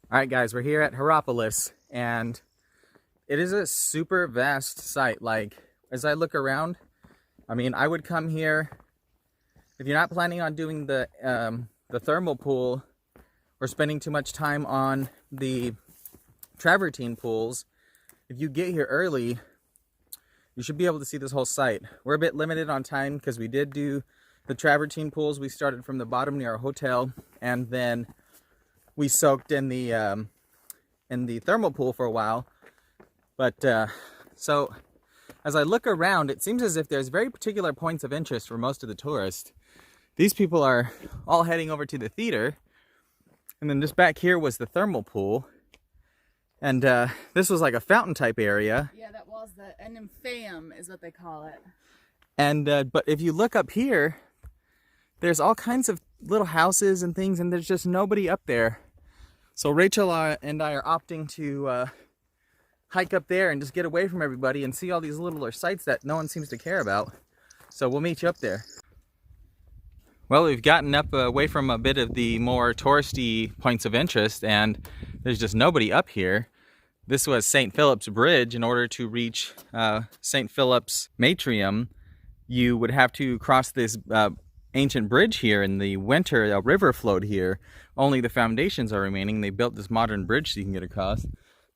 All right, guys, we're here at Hierapolis, and it is a super vast site. Like, as I look around, I mean, I would come here if you're not planning on doing the thermal pool or spending too much time on the travertine pools. If you get here early, you should be able to see this whole site. We're a bit limited on time because we did do the travertine pools. We started from the bottom near our hotel, and then we soaked in the thermal pool for a while. But so as I look around, it seems as if there's very particular points of interest for most of the tourists. These people are all heading over to the theater, and then just back here was the thermal pool, and this was like a fountain type area. Yeah, that was an nymphaeum is what they call it. And but if you look up here, there's all kinds of little houses and things, and there's just nobody up there. So Rachel and I are opting to hike up there and just get away from everybody and see all these littler sites that no one seems to care about. So we'll meet you up there. Well, we've gotten up away from a bit of the more touristy points of interest, and there's just nobody up here. This was St. Philip's Bridge. In order to reach St. Philip's Matrion, you would have to cross this ancient bridge here. In the winter, a river flowed here. Only the foundations are remaining. They built this modern bridge so you can get across.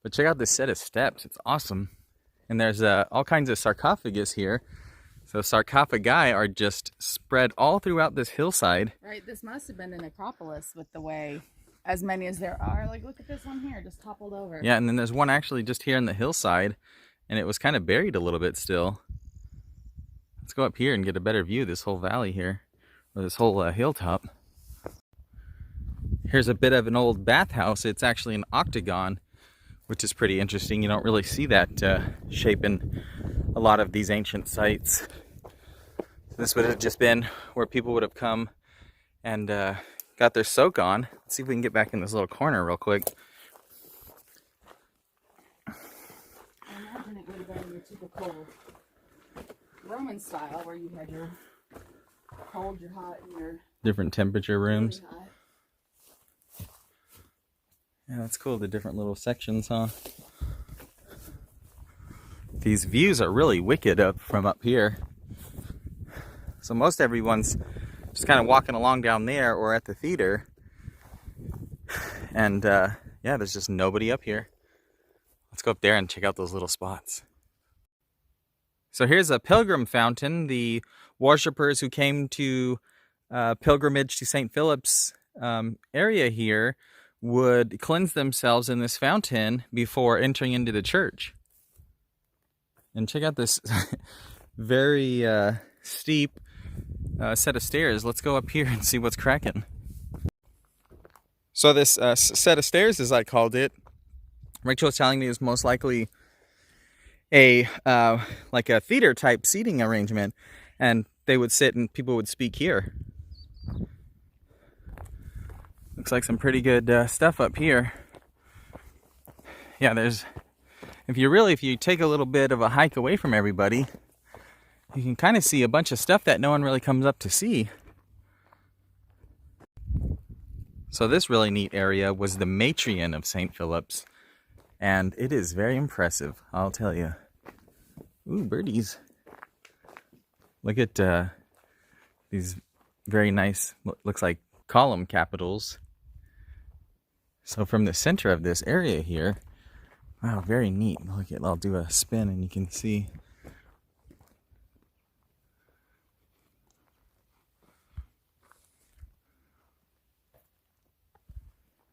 But check out this set of steps. It's awesome. And there's all kinds of sarcophagus here. So sarcophagi are just spread all throughout this hillside. Right, this must have been a necropolis with the way, as many as there are. Like, look at this one here, just toppled over. Yeah, and then there's one actually just here in the hillside, and it was kind of buried a little bit still. Let's go up here and get a better view of this whole valley here, or this whole hilltop. Here's a bit of an old bathhouse. It's actually an octagon, which is pretty interesting. You don't really see that shape in a lot of these ancient sites. So this would have just been where people would have come and got their soak on. Let's see if we can get back in this little corner real quick. I imagine it would have been your typical Roman style where you had your cold, your hot, and your different temperature rooms. Really hot. Yeah, that's cool, the different little sections, huh? These views are really wicked up from up here. So most everyone's just kind of walking along down there or at the theater. And yeah, there's just nobody up here. Let's go up there and check out those little spots. So here's a Pilgrim Fountain. The worshippers who came to pilgrimage to St. Philip's area here would cleanse themselves in this fountain before entering into the church. And check out this very steep set of stairs. Let's go up here and see what's cracking. So this set of stairs, as I called it, Rachel was telling me is most likely a like a theater type seating arrangement, and they would sit and people would speak here. Looks like some pretty good stuff up here. Yeah, there's, if you take a little bit of a hike away from everybody, you can kind of see a bunch of stuff that no one really comes up to see. So this really neat area was the Matrion of St. Phillips, and it is very impressive, I'll tell you. Ooh, birdies. Look at these very nice, looks like column capitals. So from the center of this area here, wow, very neat. Look at, I'll do a spin and you can see.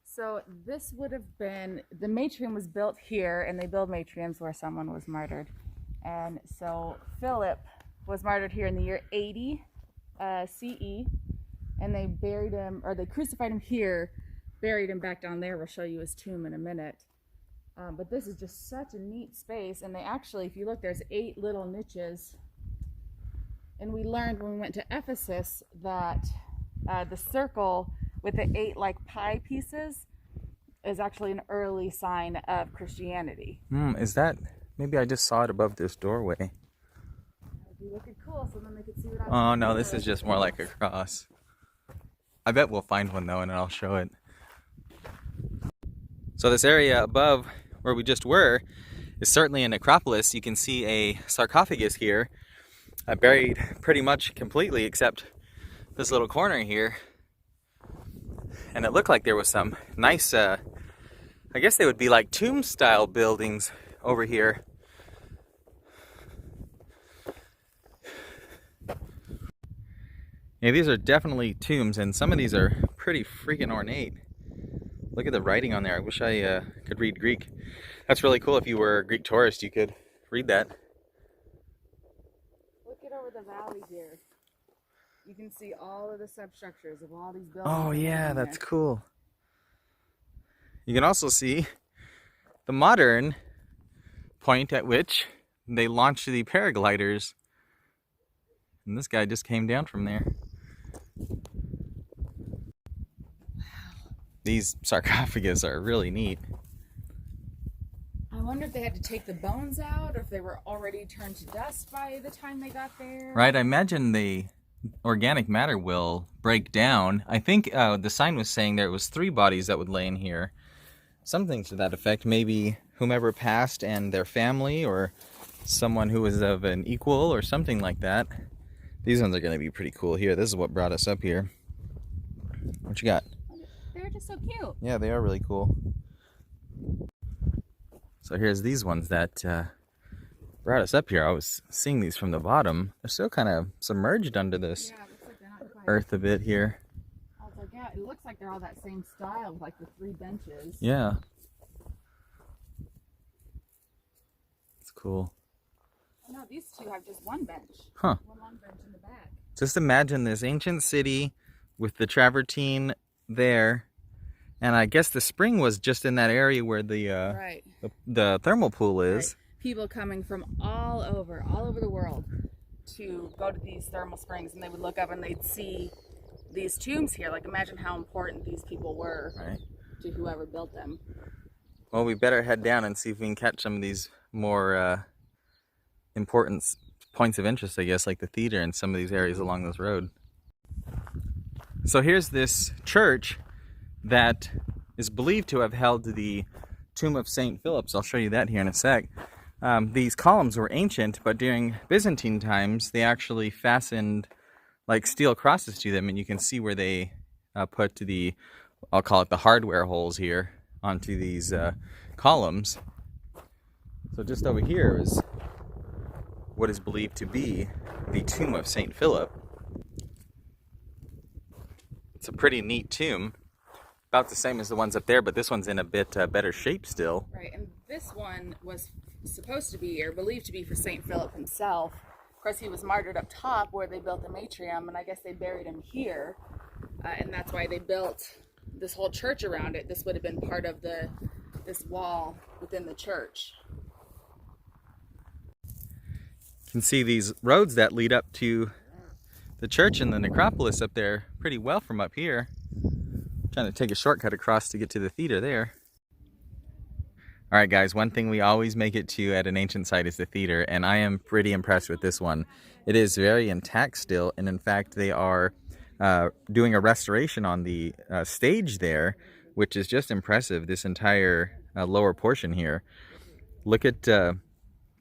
So this would have been, the Matrion was built here, and they build Matrions where someone was martyred. And so Phillip was martyred here in the year 80 CE, and they buried him, or they crucified him here, buried him back down there. We'll show you his tomb in a minute. But this is just such a neat space, and they actually, if you look, there's 8 little niches. And we learned when we went to Ephesus that the circle with the 8 like pie pieces is actually an early sign of Christianity. Is that, maybe I just saw it above this doorway. That'd be looking cool, so then they could see what I was Oh no, this is just more like a cross. I bet we'll find one though, and I'll show it. So this area above where we just were is certainly a necropolis. You can see a sarcophagus here, buried pretty much completely except this little corner here. And it looked like there was some nice, I guess they would be like tomb style buildings over here. Yeah, these are definitely tombs, and some of these are pretty freaking ornate. Look at the writing on there. I wish I could read Greek. That's really cool. If you were a Greek tourist, you could read that. Look at over the valley here. You can see all of the substructures of all these buildings. Oh yeah, that's cool. You can also see the modern point at which they launched the paragliders. And this guy just came down from there. These sarcophagus are really neat. I wonder if they had to take the bones out or if they were already turned to dust by the time they got there. Right, I imagine the organic matter will break down. I think the sign was saying there was 3 bodies that would lay in here. Something to that effect. Maybe whomever passed and their family, or someone who was of an equal or something like that. These ones are going to be pretty cool here. This is what brought us up here. What you got? They're just so cute. Yeah, they are really cool. So here's these ones that brought us up here. I was seeing these from the bottom. They're still kind of submerged under this Looks like they're not quite earth a bit here. I was like, yeah, it looks like they're all that same style with like the 3 benches. Yeah. It's cool. Oh, no, these 2 have just 1 bench. Huh. 1 long bench in the back. Just imagine this ancient city with the travertine there. And I guess the spring was just in that area where Right. the thermal pool is. Right. People coming from all over the world to go to these thermal springs, and they would look up and they'd see these tombs here. Like, imagine how important these people were to whoever built them. Well, we better head down and see if we can catch some of these more important points of interest, I guess, like the theater and some of these areas along this road. So here's this church that is believed to have held the tomb of St. Phillips. I'll show you that here in a sec. These columns were ancient, but during Byzantine times, they actually fastened like steel crosses to them, and you can see where they put the, I'll call it the hardware holes here, onto these columns. So just over here is what is believed to be the tomb of St. Philip. It's a pretty neat tomb. About the same as the ones up there, but this one's in a bit better shape still. Right, and this one was supposed to be, or believed to be, for St. Philip himself. Of course, he was martyred up top where they built the Matrion, and I guess they buried him here. And that's why they built this whole church around it. This would have been part of this wall within the church. You can see these roads that lead up to the church and the necropolis up there pretty well from up here. Trying to take a shortcut across to get to the theater there. All right, guys, one thing we always make it to at an ancient site is the theater, and I am pretty impressed with this one. It is very intact still, and in fact, they are doing a restoration on the stage there, which is just impressive, this entire lower portion here. Look at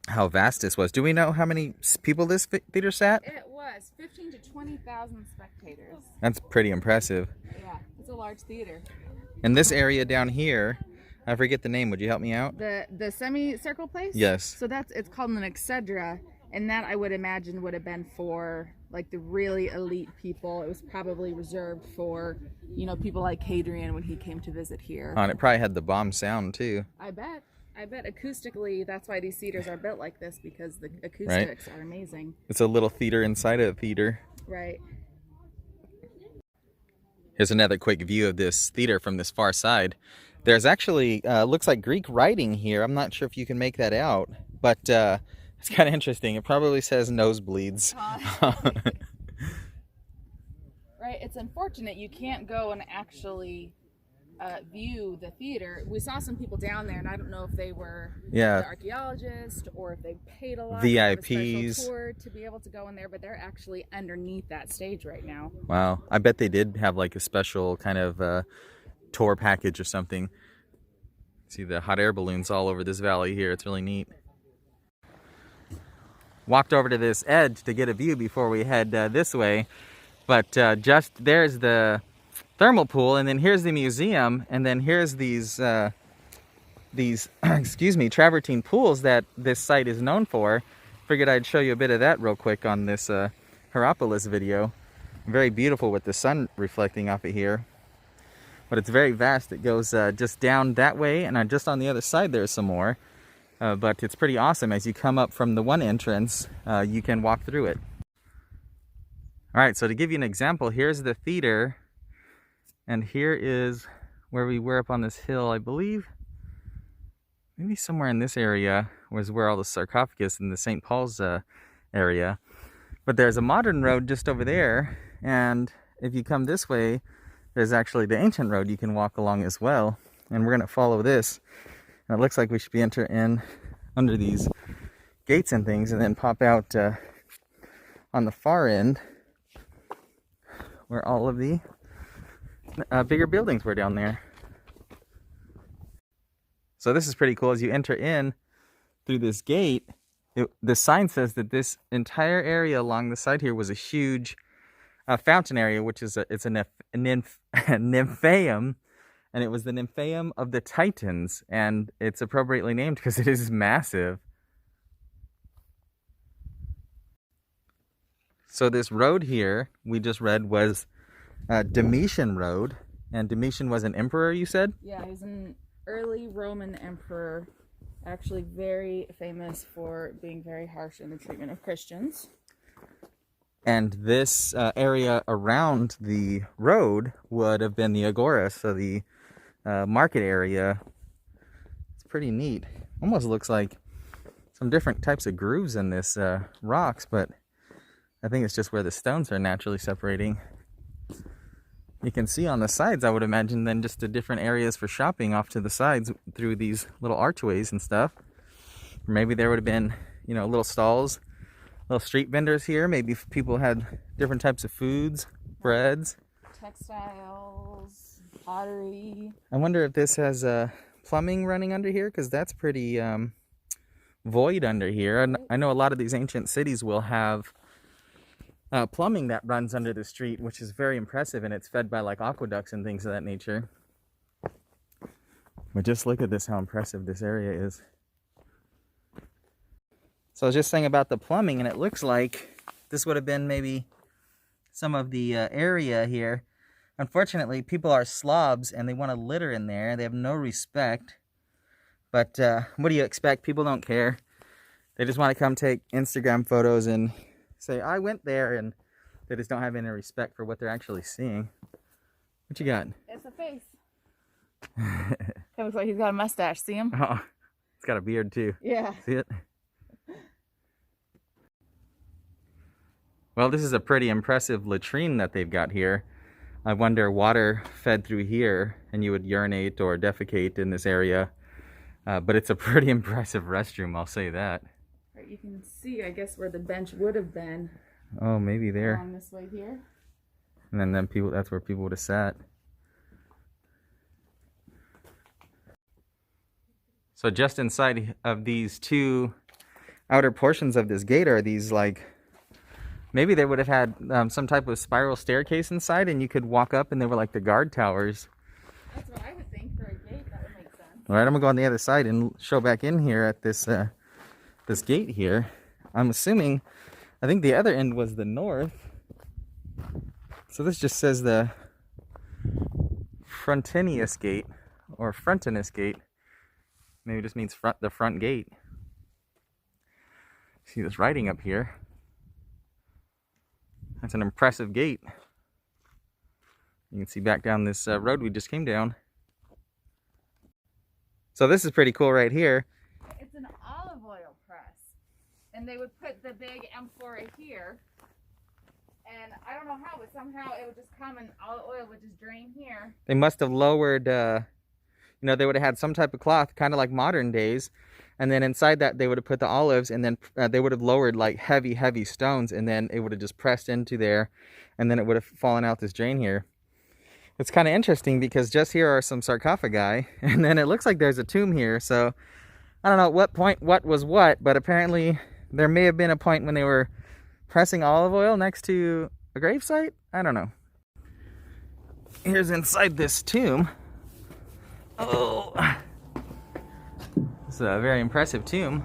how vast this was. Do we know how many people this theater sat? It was 15 to 20,000 spectators. That's pretty impressive. Yeah, it's a large theater. And this area down here, I forget the name. Would you help me out? The semicircle place? Yes. So it's called an exedra, and that I would imagine would have been for like the really elite people. It was probably reserved for, you know, people like Hadrian when he came to visit here. Oh, and it probably had the bomb sound too. I bet acoustically that's why these theaters are built like this, because the acoustics are amazing. It's a little theater inside a theater. Right. Here's another quick view of this theater from this far side. There's actually, looks like Greek writing here. I'm not sure if you can make that out, but it's kind of interesting. It probably says nosebleeds. Right, it's unfortunate you can't go and actually view the theater. We saw some people down there, and I don't know if they were the archaeologists or if they paid a lot VIPs for a special tour to be able to go in there, but they're actually underneath that stage right now. Wow, I bet they did have like a special kind of tour package or something. See the hot air balloons all over this valley here. It's really neat. Walked over to this edge to get a view before we head this way. But just there's the thermal pool, and then here's the museum, and then here's these excuse me, travertine pools that this site is known for. Figured I'd show you a bit of that real quick on this Hierapolis video. Very beautiful with the sun reflecting off of here. But it's very vast. It goes just down that way, and just on the other side there's some more. But it's pretty awesome. As you come up from the one entrance, you can walk through it. Alright, so to give you an example, here's the theater. And here is where we were up on this hill, I believe. Maybe somewhere in this area was where all the sarcophagus in the St. Paul's area. But there's a modern road just over there. And if you come this way, there's actually the ancient road you can walk along as well. And we're going to follow this. And it looks like we should be entering under these gates and things, and then pop out on the far end where all of the bigger buildings were down there. So this is pretty cool. As you enter in through this gate, the sign says that this entire area along the side here was a huge fountain area, which is it's a nymphaeum, and it was the nymphaeum of the Titans, and it's appropriately named because it is massive. So this road here we just read was Domitian Road, and Domitian was an emperor, you said? Yeah, he was an early Roman emperor, actually very famous for being very harsh in the treatment of Christians. And this area around the road would have been the agora, so the market area. It's pretty neat. Almost looks like some different types of grooves in this rocks, but I think it's just where the stones are naturally separating. You can see on the sides, I would imagine, then just the different areas for shopping off to the sides through these little archways and stuff. Or maybe there would have been, you know, little stalls, little street vendors here. Maybe people had different types of foods, breads, textiles, pottery. I wonder if this has plumbing running under here, because that's pretty void under here. I know a lot of these ancient cities will have plumbing that runs under the street, which is very impressive, and it's fed by like aqueducts and things of that nature. But just look at this, how impressive this area is. So I was just saying about the plumbing, and it looks like this would have been maybe some of the area here. Unfortunately, people are slobs and they want to litter in there. They have no respect. But what do you expect? People don't care. They just want to come take Instagram photos and say, I went there, and they just don't have any respect for what they're actually seeing. What you got? It's a face. It looks like he's got a mustache. See him? Oh, it's got a beard too. Yeah. See it? Well, this is a pretty impressive latrine that they've got here. I wonder, water fed through here, and you would urinate or defecate in this area. But it's a pretty impressive restroom, I'll say that. Right, you can see, I guess, where the bench would have been. Oh, maybe there. Along this way here. And then people, that's where people would have sat. So just inside of these two outer portions of this gate are these, like, maybe they would have had some type of spiral staircase inside, and you could walk up, and they were like the guard towers. That's what I would think for a gate. That would make sense. All right, I'm gonna go on the other side and show back in here at this this gate here. I'm assuming, I think the other end was the north. So this just says the Frontinius Gate, or Frontinus Gate. Maybe it just means the front gate. See this writing up here. That's an impressive gate. You can see back down this road we just came down. So this is pretty cool right here. It's an olive oil press. And they would put the big amphora here. And I don't know how, but somehow it would just come and all the oil would just drain here. They must have lowered, you know, they would have had some type of cloth, kind of like modern days. And then inside that, they would have put the olives, and then they would have lowered like heavy stones, and then it would have just pressed into there, and then it would have fallen out this drain here. it's kind of interesting because just here are some sarcophagi, and then it looks like there's a tomb here. So I don't know at what point what was what, but apparently there may have been a point when they were pressing olive oil next to a gravesite. I don't know. Here's inside this tomb. Oh, it's a very impressive tomb.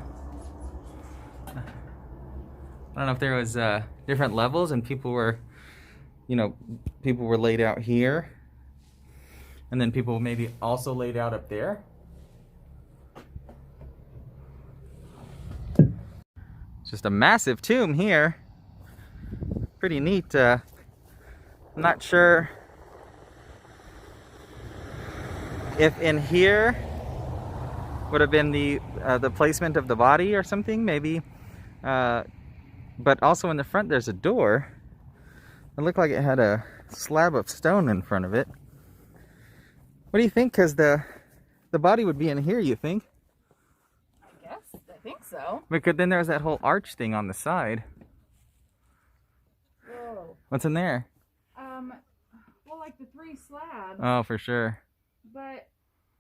I don't know if there was different levels and people were, you know, people were laid out here. And then people maybe also laid out up there. Just a massive tomb here. Pretty neat. I'm not sure if in here would have been the placement of the body or something, maybe. But also in the front there's a door. It looked like it had a slab of stone in front of it. What do you think? Because the body would be in here, you think? I think so. Because then there's that whole arch thing on the side. Whoa. What's in there? Well, like the 3 slabs. Oh, for sure. But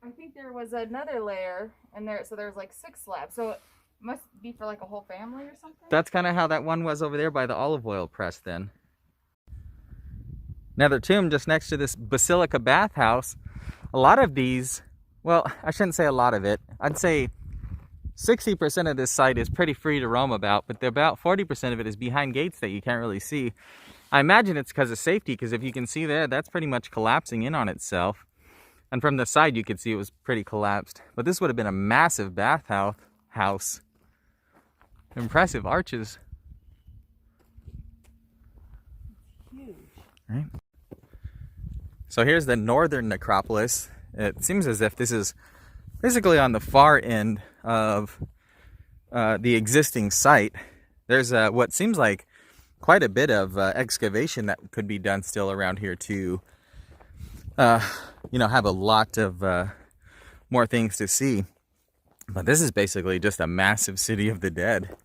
I think there was another layer, and so there was like 6 slabs. So it must be for like a whole family or something? That's kind of how that one was over there by the olive oil press then. Another tomb just next to this basilica bathhouse. A lot of these, well, I shouldn't say a lot of it. I'd say 60% of this site is pretty free to roam about, but about 40% of it is behind gates that you can't really see. I imagine it's because of safety, because if you can see there, that's pretty much collapsing in on itself. And from the side, you could see it was pretty collapsed. But this would have been a massive bathhouse. Impressive arches. Huge. Right. So here's the northern necropolis. It seems as if this is basically on the far end of the existing site. There's what seems like quite a bit of excavation that could be done still around here to, you know, have a lot of more things to see. But this is basically just a massive city of the dead.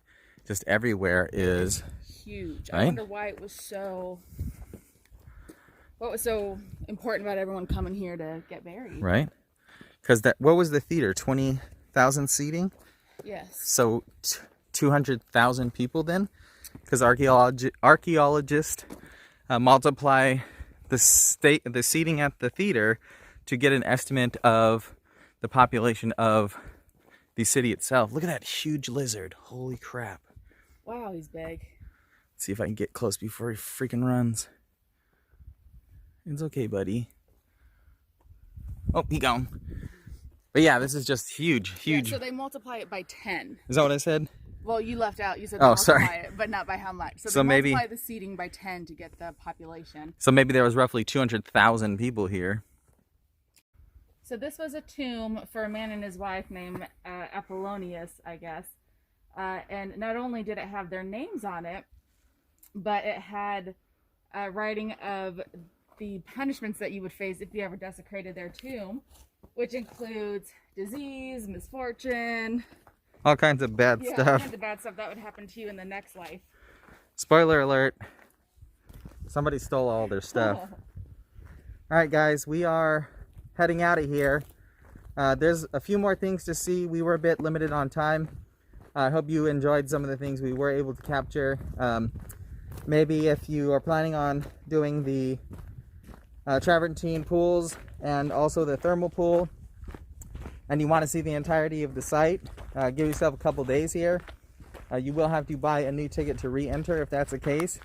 Just everywhere is huge. Right? I wonder why it was so... What was so important about everyone coming here to get buried? Right? Because what was the theater? 20,000 seating? Yes. So 200,000 people then? Because archaeologists multiply the seating at the theater to get an estimate of the population of the city itself. Look at that huge lizard. Holy crap. Wow, he's big. Let's see if I can get close before he freaking runs. It's okay, buddy. Oh, he gone. But yeah, this is just huge. Yeah, so they multiply it by 10. Is that what I said? Well, you left out. You said Oh, multiply sorry. it, but not by how much. So So they maybe- multiply the seating by 10 to get the population. So maybe there was roughly 200,000 people here. So this was a tomb for a man and his wife named Apollonius, I guess. And not only did it have their names on it, but it had writing of the punishments that you would face if you ever desecrated their tomb, which includes disease, misfortune. All kinds of bad All stuff. kinds of bad stuff that would happen to you in the next life. Spoiler alert. Somebody stole all their stuff. All right, guys, we are heading out of here. There's a few more things to see. We were a bit limited on time. I hope you enjoyed some of the things we were able to capture. Maybe if you are planning on doing the travertine pools and also the thermal pool, and you want to see the entirety of the site, give yourself a couple days here. You will have to buy a new ticket to re-enter if that's the case.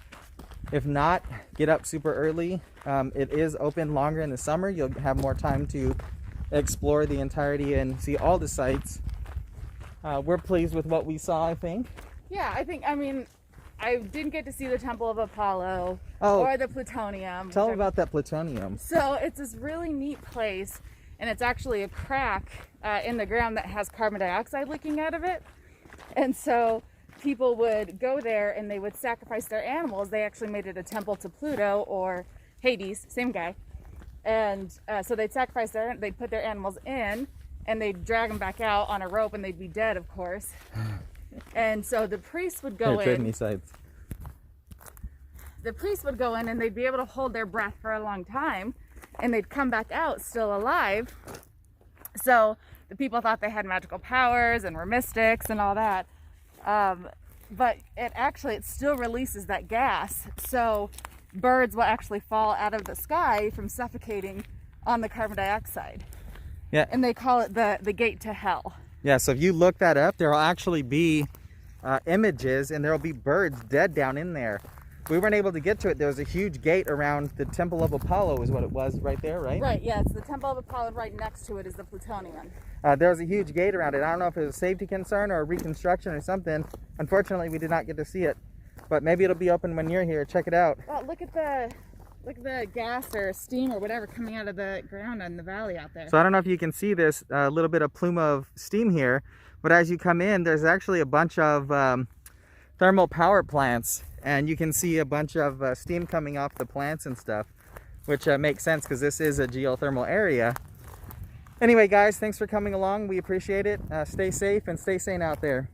If not, get up super early. It is open longer in the summer. You'll have more time to explore the entirety and see all the sites. We're pleased with what we saw, I think. Yeah, I mean, I didn't get to see the Temple of Apollo Oh, or the Ploutonium. Tell them about that Ploutonium. So it's this really neat place, and it's actually a crack in the ground that has carbon dioxide leaking out of it. And so people would go there and they would sacrifice their animals. They actually made it a temple to Pluto or Hades, same guy. And so they'd sacrifice they'd put their animals in, and they'd drag them back out on a rope, and they'd be dead, of course. And so the priest would go Trade in. me sites. The priest would go in, and they'd be able to hold their breath for a long time. and they'd come back out still alive. So the people thought they had magical powers and were mystics and all that. But it still releases that gas. So birds will actually fall out of the sky from suffocating on the carbon dioxide. Yeah. And they call it the gate to hell. Yeah, so if you look that up, there will actually be images, and there will be birds dead down in there. We weren't able to get to it. There was a huge gate around the Temple of Apollo is what it was right there, right? Right, yeah, it's the Temple of Apollo. Right next to it is the Ploutonion. There was a huge gate around it. I don't know if it was a safety concern or a reconstruction or something. Unfortunately, we did not get to see it. But maybe it'll be open when you're here. Check it out. Oh, look at the gas or steam or whatever coming out of the ground in the valley out there. So I don't know if you can see this little bit of plume of steam here, but as you come in, there's actually a bunch of thermal power plants, and you can see a bunch of steam coming off the plants and stuff, which makes sense because this is a geothermal area. Anyway, guys, thanks for coming along. We appreciate it. Stay safe and stay sane out there.